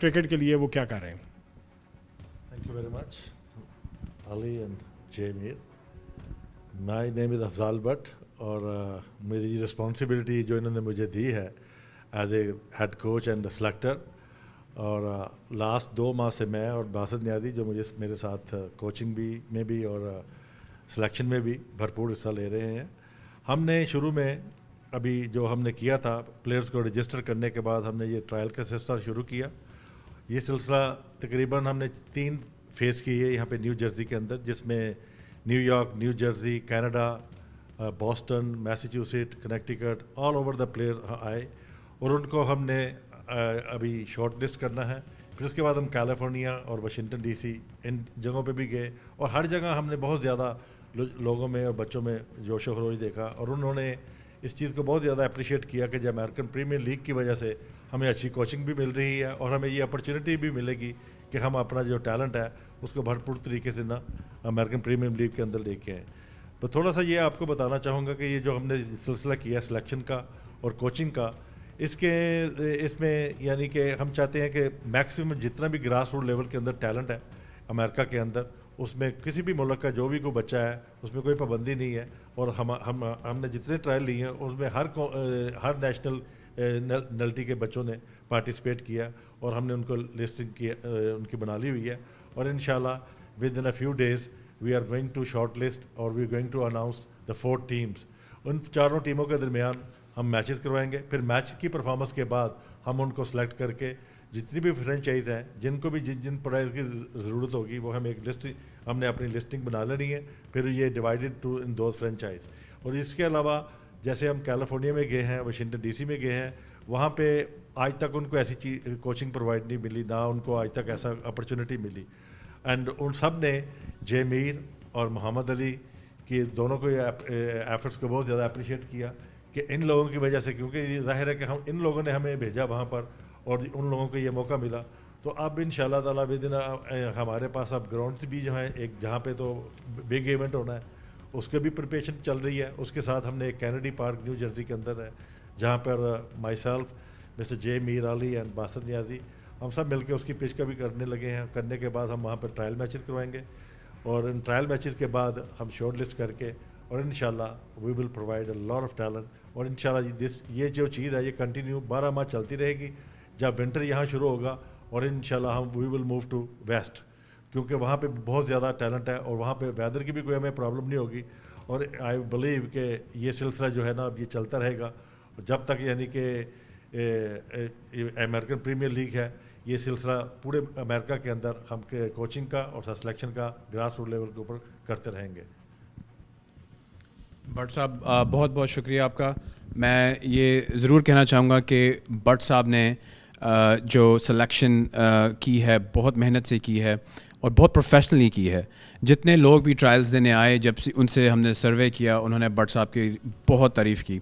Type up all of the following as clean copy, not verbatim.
Cricket کے لیے وہ کیا کر رہے ہیں. Thank you very much, Ali and Jay Mir. My name is Afzal Bhatt اور میری رسپانسبلٹی جو انہوں نے مجھے دی ہے as a head coach and selector, اور لاسٹ 2 ماہ سے میں اور باسط نیازی جو مجھے میرے ساتھ کوچنگ میں بھی اور سلیکشن میں بھی بھرپور حصہ لے رہے ہیں. ہم نے شروع میں ابھی جو ہم نے کیا تھا پلیئرز کو رجسٹر کرنے کے بعد ہم نے یہ ٹرائل کا سلسلہ شروع کیا. یہ سلسلہ تقریباً ہم نے 3 فیز کی ہے یہاں پہ نیو جرسی کے اندر، جس میں New York, New Jersey, Canada, Boston, Massachusetts, Connecticut, all over the player آئے اور ان کو ہم نے ابھی شارٹ لسٹ کرنا ہے. پھر اس کے بعد ہم کیلیفورنیا اور واشنگٹن ڈی سی ان جگہوں پہ بھی گئے اور ہر جگہ ہم نے بہت زیادہ لوگوں میں اور بچوں میں جوش و خروش دیکھا اور انہوں نے اس چیز کو بہت زیادہ اپریشیٹ کیا کہ جو امریکن پریمیئر لیگ کی وجہ سے ہمیں اچھی کوچنگ بھی مل رہی ہے اور ہمیں یہ اپرچونیٹی بھی ملے گی کہ ہم اپنا جو ٹیلنٹ ہے اس کو بھرپور طریقے سے امریکن پریمیئر لیگ کے اندر لے کے آئیں. تو تھوڑا سا یہ آپ کو بتانا چاہوں گا کہ یہ جو ہم نے سلسلہ کیا سلیکشن کا اور کوچنگ کا، اس میں یعنی کہ ہم چاہتے ہیں کہ میکسیمم جتنا بھی گراس روٹ لیول کے اندر ٹیلنٹ ہے امریکہ کے اندر، اس میں کسی بھی ملک کا جو بھی کوئی بچہ ہے اس میں کوئی پابندی نہیں ہے. اور ہم نے جتنے ٹرائل لیے ہیں اس میں ہر نیشنل نلٹی کے بچوں نے پارٹیسپیٹ کیا اور ہم نے ان کو لسٹنگ کیا، ان کی بنا لی ہوئی ہے. اور انشاءاللہ within a few days we are going to shortlist اور we are going to announce the 4 teams. ان 4 ٹیموں کے درمیان ہم میچز کروائیں گے. پھر میچ کی پرفارمنس کے بعد ہم ان کو سلیکٹ کر کے جتنی بھی فرینچائز ہیں جن کو بھی جن پلیئر کی ضرورت ہوگی وہ ہم ایک لسٹ ہم نے اپنی لسٹنگ بنا لینی ہے. پھر یہ ڈیوائیڈڈ ٹو ان دوز فرینچائز. اور اس کے علاوہ جیسے ہم کیلیفورنیا میں گئے ہیں، واشنگٹن ڈی سی میں گئے ہیں، وہاں پہ آج تک ان کو ایسی کوچنگ پرووائڈ نہیں ملی، نہ ان کو آج تک ایسا اپرچونیٹی ملی. اینڈ ان سب نے جے میر اور محمد علی کی دونوں کو ایفرٹس کو بہت زیادہ اپریشیٹ کیا کہ ان لوگوں کی وجہ سے، کیونکہ یہ ظاہر ہے کہ ہم ان لوگوں نے ہمیں بھیجا وہاں پر اور ان لوگوں کو یہ موقع ملا. تو اب ان شاء اللہ تعالیٰ ودن ہمارے پاس اب گراؤنڈس بھی جو ہیں ایک جہاں پہ تو بگ ایونٹ ہونا ہے اس کے بھی پریپریشن چل رہی ہے. اس کے ساتھ ہم نے ایک کینیڈی پارک نیو جرسی کے اندر ہے جہاں پر myself, mister J Mir Ali and Basit Niazi ہم سب مل کے اس کی پچ کا بھی کرنے لگے ہیں. کرنے کے بعد ہم وہاں پر ٹرائل میچز کروائیں گے اور ان ٹرائل میچز کے بعد ہم شارٹ لسٹ کر کے اور انشاءاللہ we will provide a lot of talent. اور انشاءاللہ یہ جو چیز ہے یہ کنٹینیو 12 ماہ چلتی رہے گی. جب ونٹر یہاں شروع ہوگا اور انشاءاللہ ہم وی ول موو ٹو ویسٹ، کیونکہ وہاں پہ بہت زیادہ ٹیلنٹ ہے اور وہاں پہ ویدر کی بھی کوئی ہمیں پرابلم نہیں ہوگی. اور آئی بلیو کہ یہ سلسلہ جو ہے نا اب یہ چلتا رہے گا جب تک یعنی کہ امریکن پریمیئر لیگ ہے. یہ سلسلہ پورے امریکہ کے اندر ہم کوچنگ کا اور سلیکشن کا گراس روٹ لیول کے اوپر کرتے رہیں گے. بٹ صاحب بہت بہت شکریہ آپ کا. میں یہ ضرور کہنا چاہوں گا کہ بٹ صاحب نے جو سلیکشن کی ہے بہت محنت سے کی ہے اور بہت پروفیشنلی کی ہے. جتنے لوگ بھی ٹرائلز دینے آئے جب سے ان سے ہم نے سروے کیا انہوں نے بٹ صاحب کی بہت تعریف کی.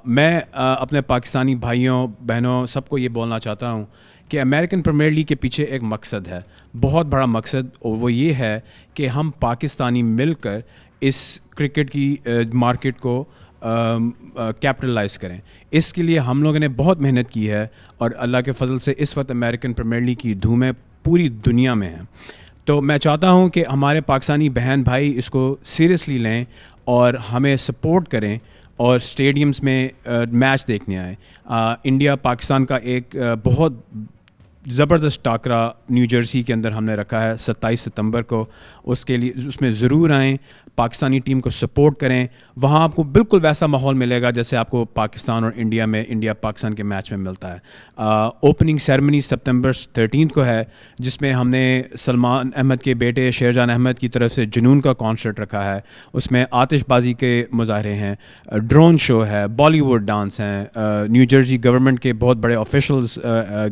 میں اپنے پاکستانی بھائیوں بہنوں سب کو یہ بولنا چاہتا ہوں کہ امریکن پریمیئر لیگ کے پیچھے ایک مقصد ہے، بہت بڑا مقصد، اور وہ یہ ہے کہ ہم پاکستانی مل کر اس کرکٹ کی مارکیٹ کو کیپٹلائز کریں. اس کے لیے ہم لوگوں نے بہت محنت کی ہے اور اللہ کے فضل سے اس وقت امریکن پریمیئر لیگ کی دھومیں پوری دنیا میں ہیں. تو میں چاہتا ہوں کہ ہمارے پاکستانی بہن بھائی اس کو سیریسلی لیں اور ہمیں سپورٹ کریں اور اسٹیڈیمز میں میچ دیکھنے آئیں. انڈیا پاکستان کا ایک بہت زبردست ٹاکرا نیو جرسی کے اندر ہم نے رکھا ہے 27 ستمبر کو. اس کے لیے اس میں ضرور آئیں، پاکستانی ٹیم کو سپورٹ کریں. وہاں آپ کو بالکل ویسا ماحول ملے گا جیسے آپ کو پاکستان اور انڈیا پاکستان کے میچ میں ملتا ہے. اوپننگ سیرمنی سپتمبر 13 کو ہے جس میں ہم نے سلمان احمد کے بیٹے شیرجان احمد کی طرف سے جنون کا کانسرٹ رکھا ہے. اس میں آتش بازی کے مظاہرے ہیں، ڈرون شو ہے، بالی ووڈ ڈانس ہیں. نیو جرسی گورنمنٹ کے بہت بڑے آفیشلز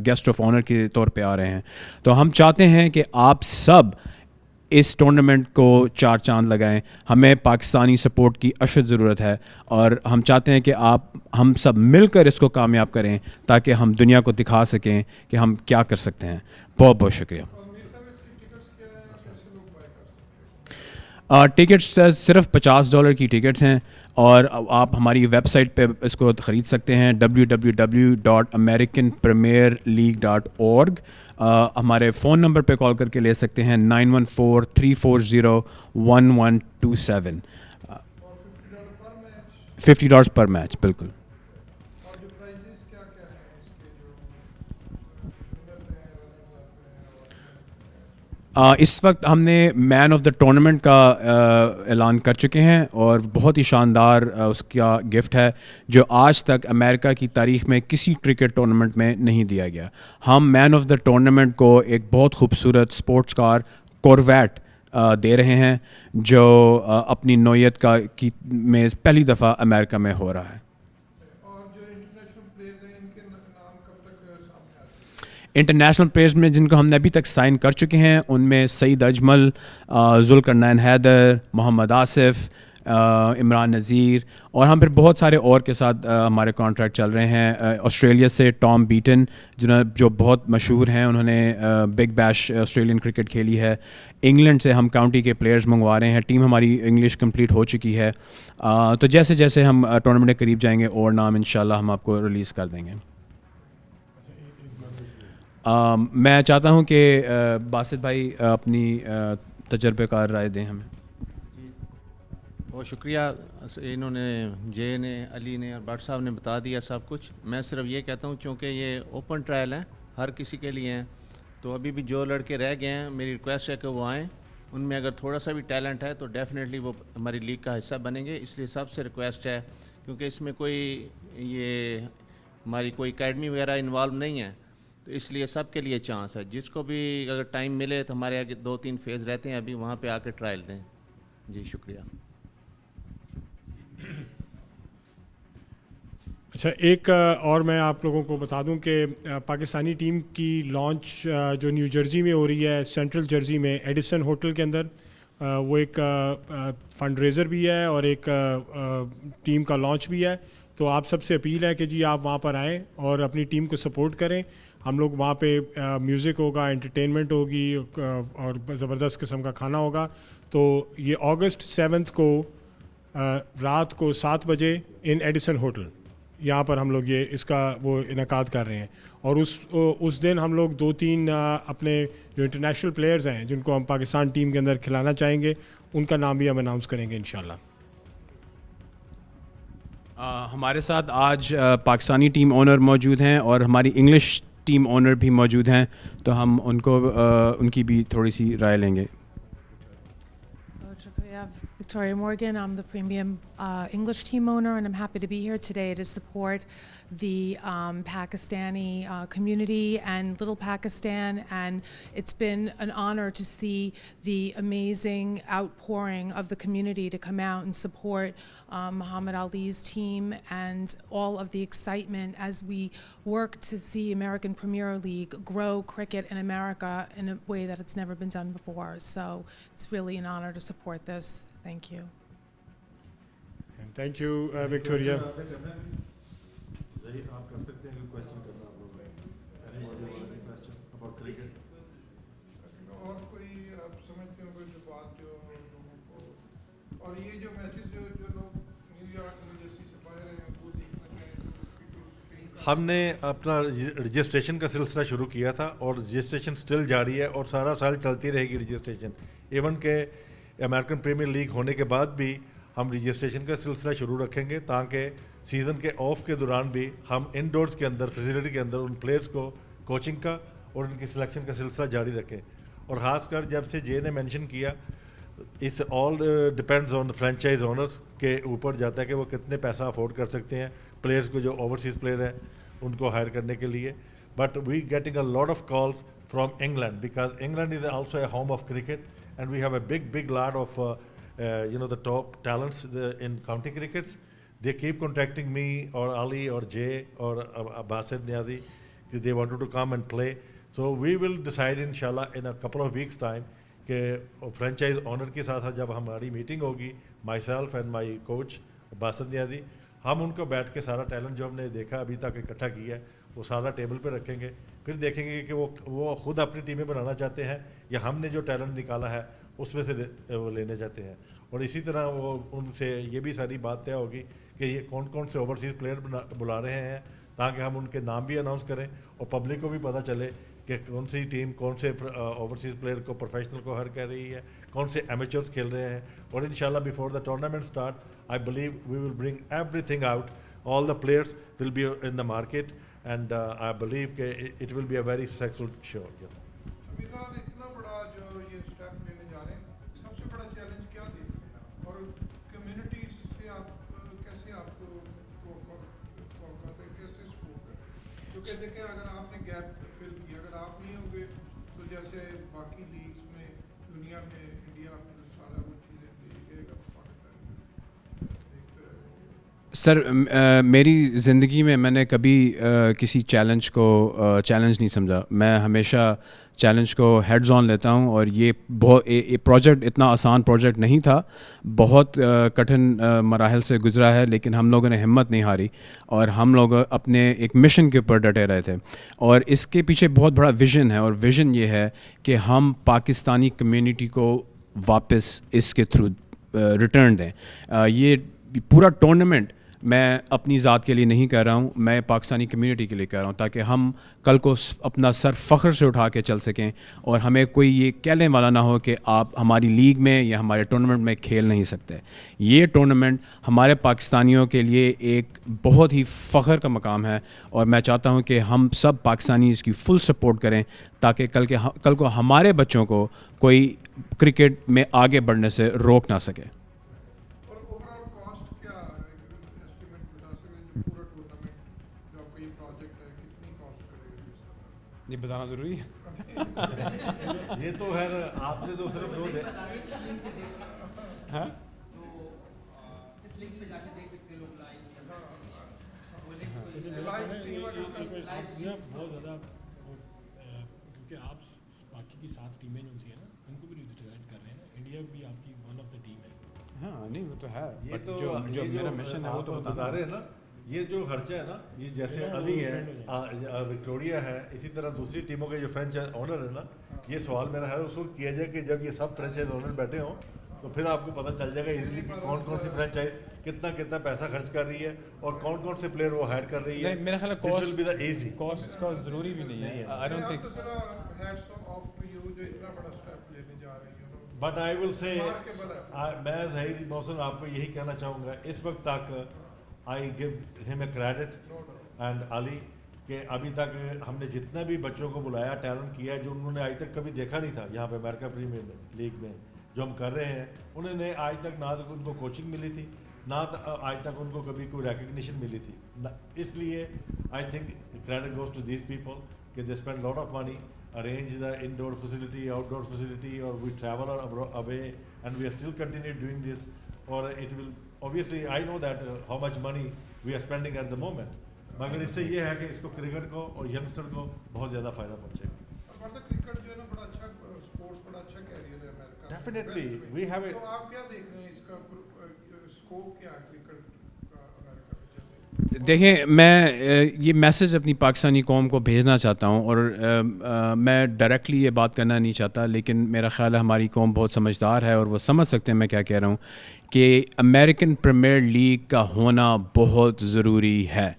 گیسٹ آف آنر کے طور پہ آ رہے ہیں. تو ہم چاہتے ہیں کہ آپ سب اس ٹورنامنٹ کو 4 چاند لگائیں. ہمیں پاکستانی سپورٹ کی اشد ضرورت ہے اور ہم چاہتے ہیں کہ ہم سب مل کر اس کو کامیاب کریں تاکہ ہم دنیا کو دکھا سکیں کہ ہم کیا کر سکتے ہیں. بہت بہت شکریہ. ٹکٹس صرف $50 کی ٹکٹس ہیں. اور آپ ہماری ویب سائٹ پہ اس کو خرید سکتے ہیں www.americanpremierleague.org. ہمارے فون نمبر پہ کال کر کے لے سکتے ہیں 9143401127. $50 پر میچ. بالکل. اس وقت ہم نے مین آف دا ٹورنامنٹ کا اعلان کر چکے ہیں اور بہت ہی شاندار اس کا گفٹ ہے جو آج تک امریکہ کی تاریخ میں کسی کرکٹ ٹورنامنٹ میں نہیں دیا گیا. ہم مین آف دا ٹورنامنٹ کو ایک بہت خوبصورت اسپورٹس کار کورویٹ دے رہے ہیں جو اپنی نوعیت کا میں پہلی دفعہ امریکہ میں ہو رہا ہے. انٹرنیشنل پلیئرز میں جن کو ہم نے ابھی تک سائن کر چکے ہیں ان میں سعید اجمل, ذوالقرنین حیدر, محمد آصف, عمران نذیر, اور ہم پھر بہت سارے اور کے ساتھ ہمارے کانٹریکٹ چل رہے ہیں. آسٹریلیا سے ٹام بیٹن جو بہت مشہور ہیں, انہوں نے بگ بیش آسٹریلین کرکٹ کھیلی ہے. انگلینڈ سے ہم کاؤنٹی کے پلیئرز منگوا رہے ہیں. ٹیم ہماری انگلش کمپلیٹ ہو چکی ہے. تو جیسے جیسے ہم ٹورنامنٹ کے قریب جائیں گے اور نام انشاءاللہ ہم آپ کو ریلیز کر دیں گے. میں چاہتا ہوں کہ باسط بھائی اپنی تجربے کار رائے دیں ہمیں. بہت شکریہ. انہوں نے جے نے, علی نے اور بٹ صاحب نے بتا دیا سب کچھ. میں صرف یہ کہتا ہوں چونکہ یہ اوپن ٹرائل ہیں, ہر کسی کے لیے ہیں, تو ابھی بھی جو لڑکے رہ گئے ہیں میری ریکویسٹ ہے کہ وہ آئیں. ان میں اگر تھوڑا سا بھی ٹیلنٹ ہے تو ڈیفینیٹلی وہ ہماری لیگ کا حصہ بنیں گے. اس لیے سب سے ریکویسٹ ہے, کیونکہ اس میں کوئی یہ ہماری کوئی اکیڈمی وغیرہ انوالو نہیں ہے, تو اس لیے سب کے لیے چانس ہے. جس کو بھی اگر ٹائم ملے تو ہمارے آگے 2-3 فیز رہتے ہیں ابھی, وہاں پہ آ کے ٹرائل دیں. جی شکریہ. اچھا, ایک اور میں آپ لوگوں کو بتا دوں کہ پاکستانی ٹیم کی لانچ جو نیو جرسی میں ہو رہی ہے, سینٹرل جرسی میں ایڈیسن ہوٹل کے اندر, وہ ایک فنڈ ریزر بھی ہے اور ایک ٹیم کا لانچ بھی ہے. تو آپ سب سے اپیل ہے کہ جی آپ وہاں پر آئیں اور اپنی ٹیم کو سپورٹ کریں. ہم لوگ وہاں پہ میوزک ہوگا, انٹرٹینمنٹ ہوگی اور زبردست قسم کا کھانا ہوگا. تو یہ اگست 7 کو رات کو 7 بجے ان ایڈیسن ہوٹل, یہاں پر ہم لوگ یہ اس کا وہ انعقاد کر رہے ہیں. اور اس دن ہم لوگ 2-3 اپنے جو انٹرنیشنل پلیئرز ہیں جن کو ہم پاکستان ٹیم کے اندر کھلانا چاہیں گے, ان کا نام بھی ہم اناؤنس کریں گے انشاءاللہ. ہمارے ساتھ آج پاکستانی ٹیم اونر موجود ہیں اور ہماری انگلش ٹیم اونر بھی موجود ہیں, تو ہم ان کی بھی تھوڑی سی رائے لیں گے. Victoria Morgan, I'm the premium English team owner, and I'm happy to be here today to support the Pakistani community and Little Pakistan, and it's been an honor to see the amazing outpouring of the community to come out and support Muhammad Ali's team, and all of the excitement as we work to see American Premier League grow cricket in America in a way that it's never been done before. So it's really an honor to support this. Thank you. Thank you, Victoria. آپ کر سکتے ہیں question کرنا آپ لوگ. اور کوئی آپ سمجھتے ہو کوئی بات جو لوگوں کو, اور یہ جو میچز جو لوگ نیو یارک نیو جرسی سے باہر ہیں وہ دیکھنا چاہیں. ہم نے اپنا رجسٹریشن کا سلسلہ شروع کیا تھا اور رجسٹریشن سٹل جاری ہے اور سارا سال چلتی رہے گی رجسٹریشن. ایون کہ امریکن پریمیئر لیگ ہونے کے بعد بھی ہم رجسٹریشن کا سلسلہ شروع رکھیں گے تاکہ سیزن کے آف کے دوران بھی ہم انڈورس کے اندر فیسیلٹی کے اندر ان پلیئرز کو کوچنگ کا اور ان کی سلیکشن کا سلسلہ جاری رکھیں. اور خاص کر جب سے جے نے مینشن کیا, اس آل ڈپینڈز آن فرینچائز اونرز کے اوپر جاتا ہے کہ وہ کتنے پیسہ افورڈ کر سکتے ہیں پلیئرز کو جو اوورسیز پلیئر ہیں ان کو ہائر کرنے کے لیے. But we getting a lot of calls from England because England is also a home of cricket and we have a big lot of the top talents in county crickets. They keep contacting me or Ali or Jay or Basit Niazi. They wanted to come and play. So we will decide inshallah in a couple of weeks time کہ franchise owner کے ساتھ جب ہماری meeting ہوگی, myself and my coach Basit Niazi, ہم ان کو بیٹھ کے سارا ٹیلنٹ جو ہم نے دیکھا ابھی تک اکٹھا کیا ہے وہ سارا ٹیبل پہ رکھیں گے. پھر دیکھیں گے کہ وہ خود اپنی ٹیمیں بنانا چاہتے ہیں یا ہم نے جو ٹیلنٹ نکالا ہے اس میں سے وہ لینے چاہتے ہیں. اور اسی طرح وہ ان سے یہ بھی ساری بات طے ہوگی کہ یہ کون کون سے اوورسیز پلیئر بلا رہے ہیں, تاکہ ہم ان کے نام بھی اناؤنس کریں اور پبلک کو بھی پتہ چلے کہ کون سی ٹیم کون سے اوورسیز پلیئر کو پروفیشنل کو ہائر کر رہی ہے, کون سے ایمیچرز کھیل رہے ہیں. اور انشاءاللہ before the tournament start I believe we will bring everything out, all the players will be in the market, and I believe it will be a very successful show. اتنا بڑا جو یہ اسٹیپ لینے جا رہے ہیں, سب سے بڑا چیلنج کیا دیکھ رہے ہیں, اور کمیونٹی سے آپ کیسے آپ کو کیسے سپورٹ کریں, کیونکہ دیکھیں اگر آپ نے گیپ فل کیا, اگر آپ نہیں ہوں گے تو جیسے باقی لیگس میں دنیا میں انڈیا سارا وہ چیزیں دیکھے گا. سر میری زندگی میں نے کبھی کسی چیلنج کو چیلنج نہیں سمجھا. میں ہمیشہ چیلنج کو ہیڈز آن لیتا ہوں, اور یہ پروجیکٹ اتنا آسان پروجیکٹ نہیں تھا, بہت کٹھن مراحل سے گزرا ہے, لیکن ہم لوگوں نے ہمت نہیں ہاری اور ہم لوگ اپنے ایک مشن کے اوپر ڈٹے رہے تھے. اور اس کے پیچھے بہت بڑا ویژن ہے, اور ویژن یہ ہے کہ ہم پاکستانی کمیونٹی کو واپس اس کے تھرو ریٹرن دیں. یہ پورا ٹورنامنٹ میں اپنی ذات کے لیے نہیں کہہ رہا ہوں, میں پاکستانی کمیونٹی کے لیے کہہ رہا ہوں, تاکہ ہم کل کو اپنا سر فخر سے اٹھا کے چل سکیں, اور ہمیں کوئی یہ کہنے والا نہ ہو کہ آپ ہماری لیگ میں یا ہمارے ٹورنامنٹ میں کھیل نہیں سکتے. یہ ٹورنامنٹ ہمارے پاکستانیوں کے لیے ایک بہت ہی فخر کا مقام ہے, اور میں چاہتا ہوں کہ ہم سب پاکستانی اس کی فل سپورٹ کریں, تاکہ کل کو ہمارے بچوں کو کوئی کرکٹ میں آگے بڑھنے سے روک نہ سکے. یہ بتانا ضروری ہے. یہ تو ہے, آپ نے تو صرف دو دے بہت زیادہ, کیونکہ آپ باقی کی 7 ٹیمیں جو سی ہیں نا, ان کو بھی ریپرزینٹ کر رہے ہیں. انڈیا بھی آپ کی ون آف دا ٹیم ہے. ہاں نہیں وہ تو ہے, یہ تو جو میرا مشن ہے وہ تو بتا رہے ہیں نا. یہ جو خرچہ ہے نا, یہ جیسے علی ہے, وکٹوریا ہے, اسی طرح دوسری ٹیموں کے جو فرینچائز اونر ہے نا, یہ سوال میرا ہر اس وقت کیا جائے کہ جب یہ سب فرینچائز اونر بیٹھے ہوں تو پھر آپ کو پتہ چل جائے گا ایزیلی کہ کون کون سی فرینچائز کتنا پیسہ خرچ کر رہی ہے اور کون کون سے پلیئر وہ ہائر کر رہی ہے. میرا خیال ہے کاسٹ کا ضروری بھی نہیں ہے. I don't think, but I will say, میں ظہیر محسن آپ کو یہی کہنا چاہوں گا اس وقت تک, آئی گیو ہم اے کریڈٹ اینڈ علی, کہ ابھی تک ہم نے جتنا بھی بچوں کو بلایا, ٹیلنٹ کیا ہے جو انہوں نے آج تک کبھی دیکھا نہیں تھا یہاں پہ امریکہ پریمیئر لیگ میں جو ہم کر رہے ہیں, انہوں نے آج تک نہ تو ان کو کوچنگ ملی تھی, نہ آج تک ان کو کبھی کوئی ریکگنیشن ملی تھی. اس لیے I think credit goes to these people کہ they spend lot of money, arrange the indoor facility, outdoor facility, or we travel away and we are still continue doing this, or it will obviously, I know that how much money we are spending at the moment, مگر اس سے یہ ہے کہ اس کو cricket کو اور youngster کو بہت زیادہ فائدہ پہنچے گا. کرکٹ جو ہے نا بڑا اچھا اسپورٹس, بڑا اچھا کیریئر ہے امریکہ. ڈیفینیٹلی وی ہیو اے, تو آپ کیا دیکھ رہے ہیں اس کا اسکوپ کیا ہے کرکٹ کا امریکہ میں؟ دیکھیں میں یہ میسج اپنی پاکستانی قوم کو بھیجنا چاہتا ہوں, اور میں ڈائریکٹلی یہ بات کرنا نہیں چاہتا, لیکن میرا خیال ہے ہماری قوم بہت سمجھدار ہے اور وہ سمجھ سکتے ہیں میں کیا کہہ رہا ہوں, کہ امریکن پریمیئر لیگ کا ہونا بہت ضروری ہے,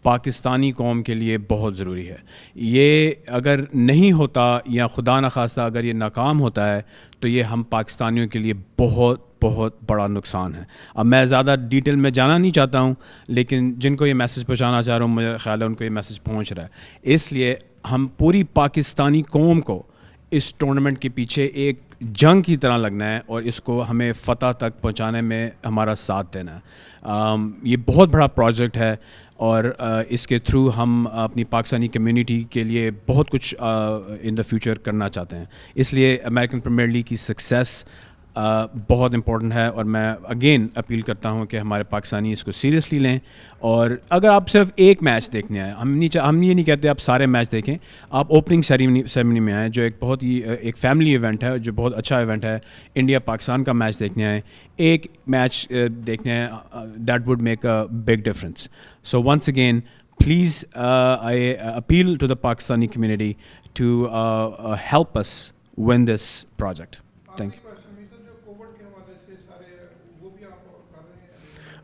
پاکستانی قوم کے لیے بہت ضروری ہے. یہ اگر نہیں ہوتا یا خدا نخواستہ اگر یہ ناکام ہوتا ہے تو یہ ہم پاکستانیوں کے لیے بہت بہت بڑا نقصان ہے. اب میں زیادہ ڈیٹیل میں جانا نہیں چاہتا ہوں, لیکن جن کو یہ میسج پہنچانا چاہ رہا ہوں مجھے خیال ہے ان کو یہ میسج پہنچ رہا ہے. اس لیے ہم پوری پاکستانی قوم کو اس ٹورنامنٹ کے پیچھے ایک جنگ کی طرح لگنا ہے, اور اس کو ہمیں فتح تک پہنچانے میں ہمارا ساتھ دینا ہے. یہ بہت بڑا پروجیکٹ ہے, اور اس کے تھرو ہم اپنی پاکستانی کمیونٹی کے لیے بہت کچھ ان دا فیوچر کرنا چاہتے ہیں. اس لیے امریکن پریمیئر لیگ کی سکسیس بہت امپورٹنٹ ہے, اور میں اگین اپیل کرتا ہوں کہ ہمارے پاکستانی اس کو سیریسلی لیں. اور اگر آپ صرف ایک میچ دیکھنے آئے, ہم یہ نہیں کہتے آپ سارے میچ دیکھیں, آپ اوپننگ سیریمنی میں آئیں جو ایک بہت ہی ایک فیملی ایونٹ ہے, جو بہت اچھا ایونٹ ہے. انڈیا پاکستان کا میچ دیکھنے آئیں, ایک میچ دیکھنے آئیں, that would make a big difference. So once again please I appeal to the Pakistani community to help us win this project. Thank you.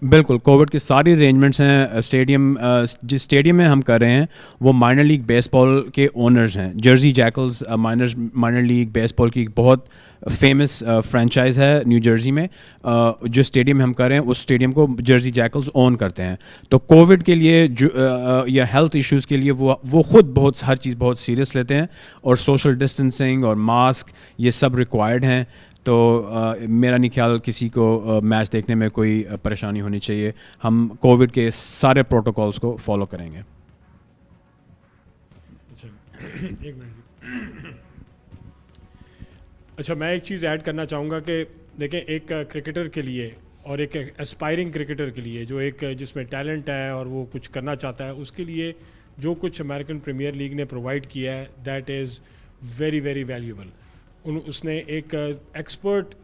بالکل کووڈ کی ساری ارینجمنٹس ہیں. اسٹیڈیم جس اسٹیڈیم میں ہم کر رہے ہیں وہ مائنر لیگ بیس بال کے اونرز ہیں. جرسی جیکلز مائنر لیگ بیس بال کی ایک بہت فیمس فرینچائز ہے نیو جرسی میں. جو اسٹیڈیم میں ہم کر رہے ہیں اس اسٹیڈیم کو جرسی جیکلز اون کرتے ہیں. تو کووڈ کے لیے یا ہیلتھ ایشوز کے لیے وہ خود بہت ہر چیز بہت سیریس لیتے ہیں, اور سوشل ڈسٹینسنگ اور ماسک یہ سب ریکوائرڈ ہیں. تو میرا نہیں خیال کسی کو میچ دیکھنے میں کوئی پریشانی ہونی چاہیے. ہم کووڈ کے سارے پروٹوکولز کو فالو کریں گے. اچھا, میں ایک چیز ایڈ کرنا چاہوں گا کہ دیکھیں ایک کرکٹر کے لیے اور ایک اسپائرنگ کرکٹر کے لیے جو ایک جس میں ٹیلنٹ ہے اور وہ کچھ کرنا چاہتا ہے, اس کے لیے جو کچھ امریکن پریمیئر لیگ نے پرووائڈ کیا ہے that is very very valuable. اس نے ایک ایکسپرٹ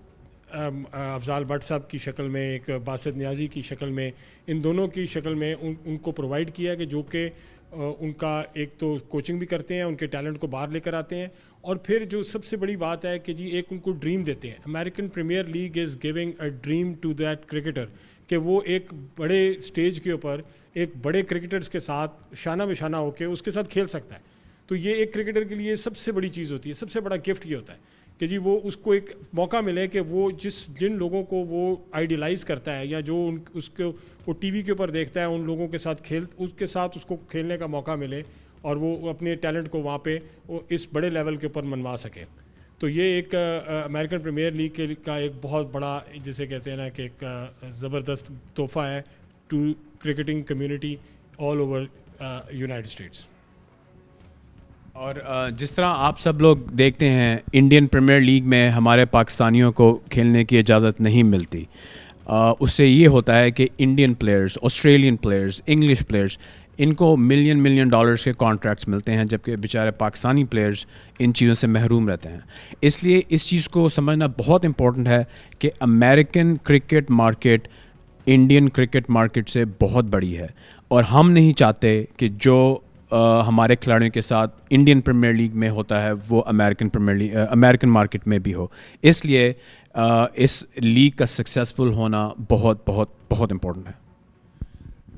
افضال بٹ صاحب کی شکل میں, ایک باسط نیازی کی شکل میں, ان دونوں کی شکل میں ان کو پرووائڈ کیا کہ جو کہ ان کا ایک تو کوچنگ بھی کرتے ہیں, ان کے ٹیلنٹ کو باہر لے کر آتے ہیں, اور پھر جو سب سے بڑی بات ہے کہ جی ایک ان کو ڈریم دیتے ہیں. American Premier League is giving a dream to that cricketer کہ وہ ایک بڑے اسٹیج کے اوپر ایک بڑے کرکٹرز کے ساتھ شانہ بشانہ ہو کے اس کے ساتھ کھیل سکتا ہے. تو یہ ایک کرکٹر کے لیے سب سے بڑی چیز ہوتی ہے, سب سے بڑا گفٹ یہ ہوتا ہے کہ جی وہ اس کو ایک موقع ملے کہ وہ جن لوگوں کو وہ آئیڈیلائز کرتا ہے یا جو اس کو وہ ٹی وی کے اوپر دیکھتا ہے ان لوگوں کے ساتھ اس کو کھیلنے کا موقع ملے اور وہ اپنے ٹیلنٹ کو وہاں پہ وہ اس بڑے لیول کے اوپر منوا سکے. تو یہ ایک امریکن پریمیئر لیگ کا ایک بہت بڑا جسے کہتے ہیں نا کہ ایک زبردست تحفہ ہے to cricketing community all over United States. اور جس طرح آپ سب لوگ دیکھتے ہیں انڈین پریمیئر لیگ میں ہمارے پاکستانیوں کو کھیلنے کی اجازت نہیں ملتی. اس سے یہ ہوتا ہے کہ Indian players, Australian players, English players, ان کو ملین ڈالرز کے کانٹریکٹس ملتے ہیں, جبکہ بیچارے پاکستانی پلیئرز ان چیزوں سے محروم رہتے ہیں. اس لیے اس چیز کو سمجھنا بہت امپورٹنٹ ہے کہ American cricket market Indian cricket market سے بہت بڑی ہے, اور ہم نہیں چاہتے کہ جو ہمارے کھلاڑیوں کے ساتھ انڈین پریمیئر لیگ میں ہوتا ہے وہ امریکن مارکیٹ میں بھی ہو. اس لیے اس لیگ کا سکسیزفل ہونا بہت بہت بہت امپورٹنٹ ہے.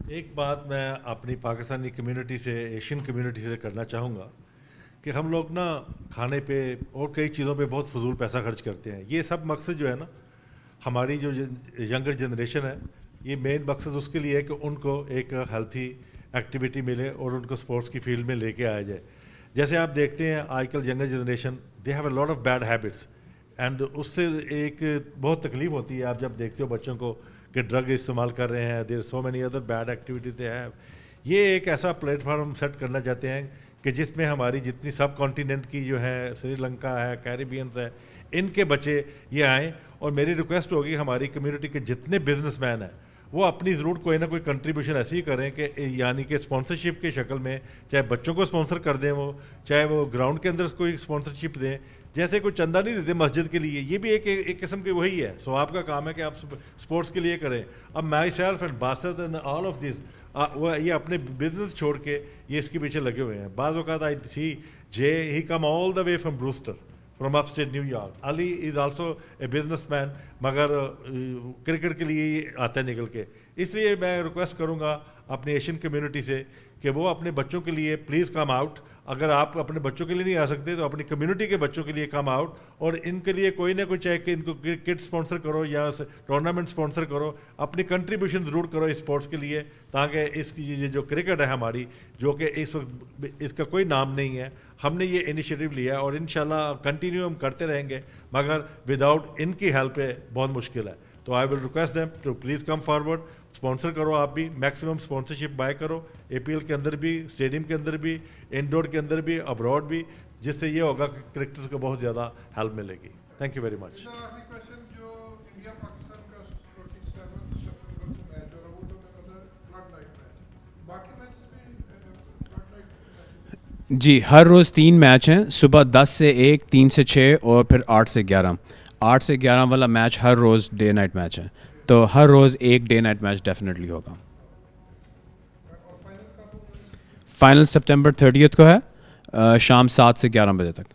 ایک بات میں اپنی پاکستانی کمیونٹی سے, ایشین کمیونٹی سے کرنا چاہوں گا کہ ہم لوگ نا کھانے پہ اور کئی چیزوں پہ بہت فضول پیسہ خرچ کرتے ہیں. یہ سب مقصد جو ہے نا ہماری جو ینگر جنریشن ہے, یہ مین مقصد اس کے لیے ہے کہ ان کو ایک ہیلتھی ایکٹیویٹی ملے اور ان کو اسپورٹس کی فیلڈ میں لے کے آیا جائے. جیسے آپ دیکھتے ہیں آج کل younger generation they have a lot of bad habits, and اس سے ایک بہت تکلیف ہوتی ہے آپ جب دیکھتے ہو بچوں کو کہ ڈرگ استعمال کر رہے ہیں. There so many other bad activities they have. یہ ایک ایسا پلیٹ فارم سیٹ کرنا چاہتے ہیں کہ جس میں ہماری جتنی سب کانٹیننٹ کی جو ہے, سری لنکا ہے, کیریبینس ہے, ان کے بچے یہ آئیں. اور میری ریکویسٹ ہوگی ہماری کمیونٹی کے جتنے بزنس مین ہیں وہ اپنی ضرور کوئی نہ کوئی کنٹریبیوشن ایسی کریں کہ یعنی کہ اسپانسرشپ کی شکل میں, چاہے بچوں کو اسپانسر کر دیں, وہ چاہے وہ گراؤنڈ کے اندر کوئی اسپانسرشپ دیں. جیسے کوئی چندہ نہیں دیتے مسجد کے لیے, یہ بھی ایک قسم کی وہی ہے. سو آپ کا کام ہے کہ آپ اسپورٹس کے لیے کریں. اب my self and Basit and all of this وہ یہ اپنے بزنس چھوڑ کے یہ اس کے پیچھے لگے ہوئے ہیں. بعض اوقات I see J he come all the way from Brewster, from upstate New York. Ali is also a businessman, مگر کرکٹ کے لیے ہی آتا ہے نکل کے. اس لیے میں ریکویسٹ کروں گا اپنی ایشین کمیونٹی سے کہ وہ اپنے بچوں کے لیے پلیز کم آؤٹ. اگر آپ اپنے بچوں کے لیے نہیں آ سکتے تو اپنی کمیونٹی کے بچوں کے لیے کم آؤٹ, اور ان کے لیے کوئی نہ کوئی, چاہے کہ ان کو کٹ اسپانسر کرو یا ٹورنامنٹ اسپانسر کرو, اپنی کنٹریبیوشن ضرور کرو اسپورٹس کے لیے, تاکہ اس کی یہ جو کرکٹ ہے ہماری, جو کہ اس وقت اس کا کوئی نام نہیں ہے, ہم نے یہ انیشیٹو لیا ہے اور انشاءاللہ کنٹینیو ہم کرتے رہیں گے, مگر وداؤٹ ان کی ہیلپ ہے بہت مشکل ہے. تو I will request them to please come forward, sponsor کرو آپ بھی, میکسیمم اسپانسرشپ بائی کرو, اے پی ایل کے اندر بھی, اسٹیڈیم کے اندر بھی, انڈور کے اندر بھی, ابراڈ بھی, جس سے یہ ہوگا کہ کرکٹرز کو بہت زیادہ ہیلپ ملے گی. Thank you very much. جی, ہر روز 3 میچ ہیں, صبح 10 سے 1, 3 سے 6 اور پھر 8 سے 11. 8 سے 11 والا میچ ہر روز ڈے نائٹ میچ ہے, تو ہر روز ایک ڈے نائٹ میچ ڈیفینیٹلی ہوگا. فائنل سپٹمبر 30 کو ہے, شام 7 سے 11 بجے تک.